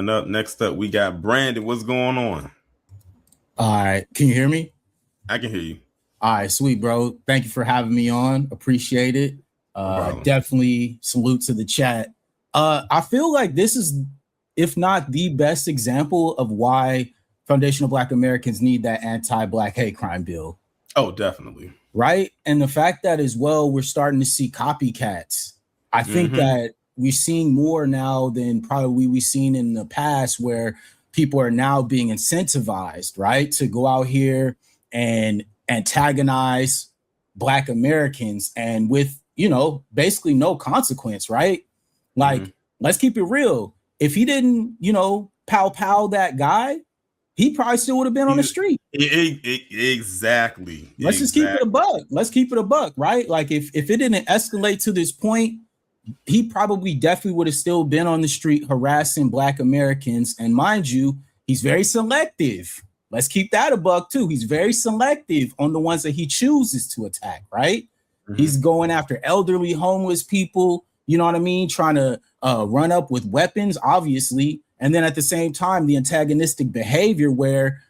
Up next up, we got Brandon. What's going on? All right, can you hear me? I can hear you. All right, sweet, bro. Thank you for having me on. Appreciate it. Definitely salute to the chat. I feel like this is, if not the best example of why foundational Black Americans need that anti-Black hate crime bill. Oh, definitely. Right? And the fact that as well, we're starting to see copycats. I think that we're seeing more now than probably we've seen in the past, where people are now being incentivized, right, to go out here and antagonize Black Americans, and with, you know, basically no consequence, right? Like, let's keep it real. If he didn't, you know, pow that guy, he probably still would have been on the street. Exactly. Let's just keep it a buck. Let's keep it a buck, right? Like, if it didn't escalate to this point, he probably definitely would have still been on the street harassing Black Americans. And mind you, he's very selective. Let's keep that a buck too. He's very selective on the ones that he chooses to attack, right? He's going after elderly, homeless people, you know what I mean? Trying to run up with weapons, obviously. And then at the same time, the antagonistic behavior where,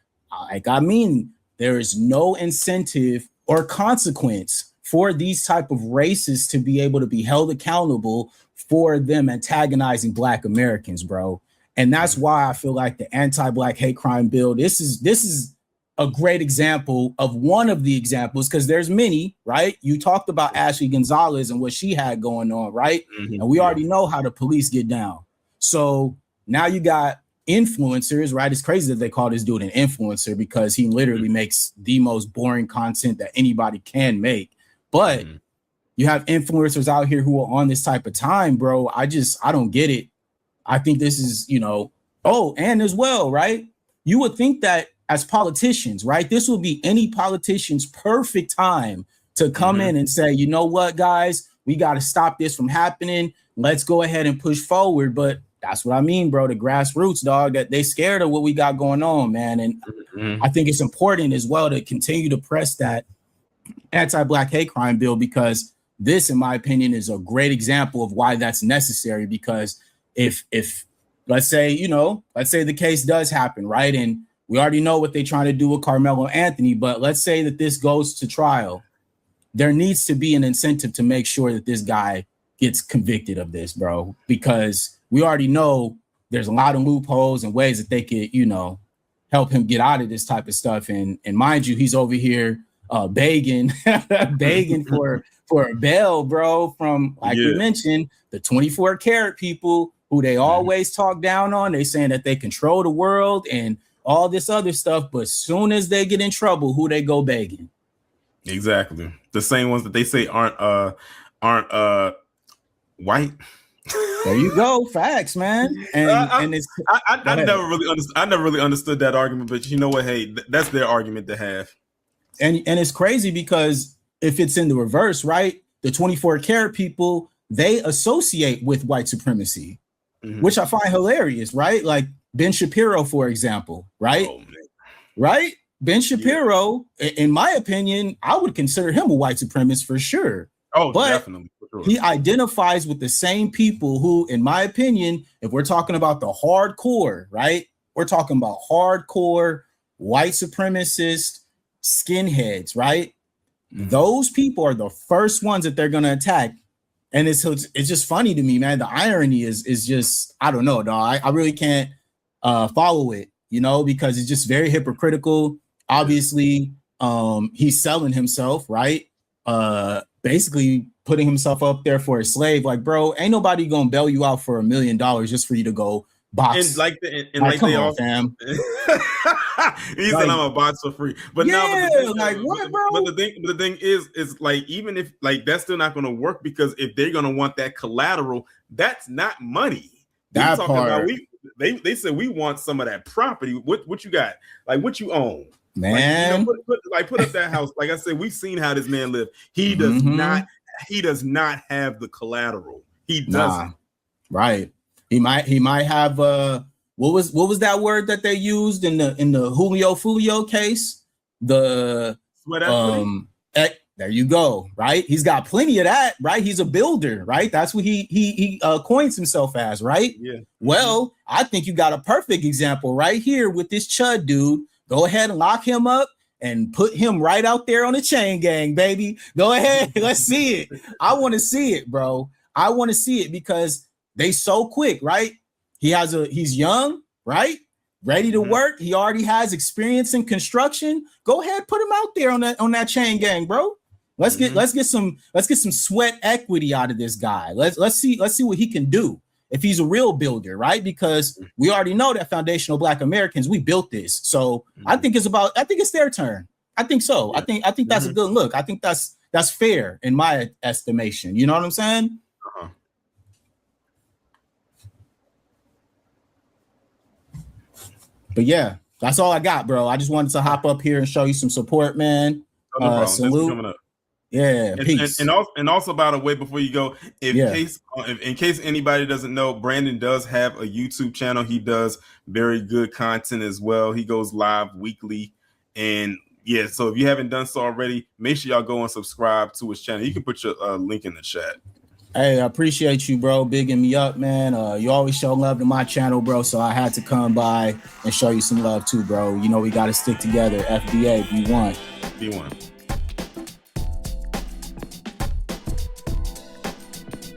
there is no incentive or consequence for these type of racists to be able to be held accountable for them antagonizing Black Americans, bro. And that's why I feel like the anti-Black hate crime bill, this is a great example of one of the examples, because there's many, right? You talked about Ashley Gonzalez and what she had going on, right? And we already know how the police get down. So now you got influencers, right? It's crazy that they call this dude an influencer, because he literally makes the most boring content that anybody can make. But you have influencers out here who are on this type of time, bro. I don't get it. I think this is, you know, and as well, right? You would think that as politicians, right, this would be any politician's perfect time to come in and say, you know what, guys, we got to stop this from happening. Let's go ahead and push forward. But that's what I mean, bro. The grassroots, dog, that they scared of what we got going on, man. And I think it's important as well to continue to press that anti-Black hate crime bill, because this, in my opinion, is a great example of why that's necessary. Because if let's say the case does happen, right, and we already know what they're trying to do with Carmelo Anthony, but let's say that this goes to trial, there needs to be an incentive to make sure that this guy gets convicted of this, bro, because we already know there's a lot of loopholes and ways that they could, you know, help him get out of this type of stuff. And mind you, he's over here begging for a bail, bro, from, like we mentioned, the 24 karat people who they always talk down on. They saying that they control the world and all this other stuff, but as soon as they get in trouble, who they go begging? Exactly. The same ones that they say aren't white. There you go. Facts, man. And I never really understood that argument, but you know what? Hey, that's their argument to have. And it's crazy because if it's in the reverse, right? The 24 karat people, they associate with white supremacy, which I find hilarious, right? Like Ben Shapiro, for example, right? Oh, man. Right? Ben Shapiro, in my opinion, I would consider him a white supremacist for sure. Oh, but definitely. For sure. He identifies with the same people who, in my opinion, if we're talking about the hardcore, right? We're talking about hardcore white supremacist skinheads, right? Mm-hmm. Those people are the first ones that they're going to attack. And it's just funny to me, man. The irony is just, I don't know, dog. I really can't follow it, you know, because it's just very hypocritical. Obviously, he's selling himself, right? Basically putting himself up there for a slave. Like, bro, ain't nobody gonna bail you out for $1 million just for you to go box. And like they all, fam. He said I'm a box for free. But yeah, no, like what, bro? But the thing is like, even if like that's still not gonna work, because if they're gonna want that collateral, that's not money. That part. They said we want some of that property. What you got? Like what you own? Man, like, put up that house. Like I said, we've seen how this man lived. He does not. He does not have the collateral. He doesn't. Right. He might have what was that word that they used in the Julio Fulio case? The sweat equity. There you go. Right. He's got plenty of that. Right. He's a builder. Right. That's what he coins himself as. Right. Yeah. Well, I think you got a perfect example right here with this Chud dude. Go ahead and lock him up and put him right out there on the chain gang, baby. Go ahead. Let's see it. I want to see it, bro. I want to see it because they so quick, right? He's young, right? Ready to work. He already has experience in construction. Go ahead, put him out there on that chain gang, bro. Let's get some sweat equity out of this guy. Let's see what he can do if he's a real builder, right? Because we already know that foundational Black Americans, we built this. So I think it's their turn. I think so. I think that's a good look. I think that's fair in my estimation. You know what I'm saying? Uh-huh. But yeah, that's all I got, bro. I just wanted to hop up here and show you some support, man. No problem. Salute. Coming up. Yeah, peace. And also, by the way, before you go, in case anybody doesn't know, Brandon does have a YouTube channel. He does very good content as well. He goes live weekly, and yeah. So if you haven't done so already, make sure y'all go and subscribe to his channel. You can put your link in the chat. Hey, I appreciate you, bro, bigging me up, man. You always show love to my channel, bro. So I had to come by and show you some love too, bro. You know we got to stick together. FBA, B1. B1.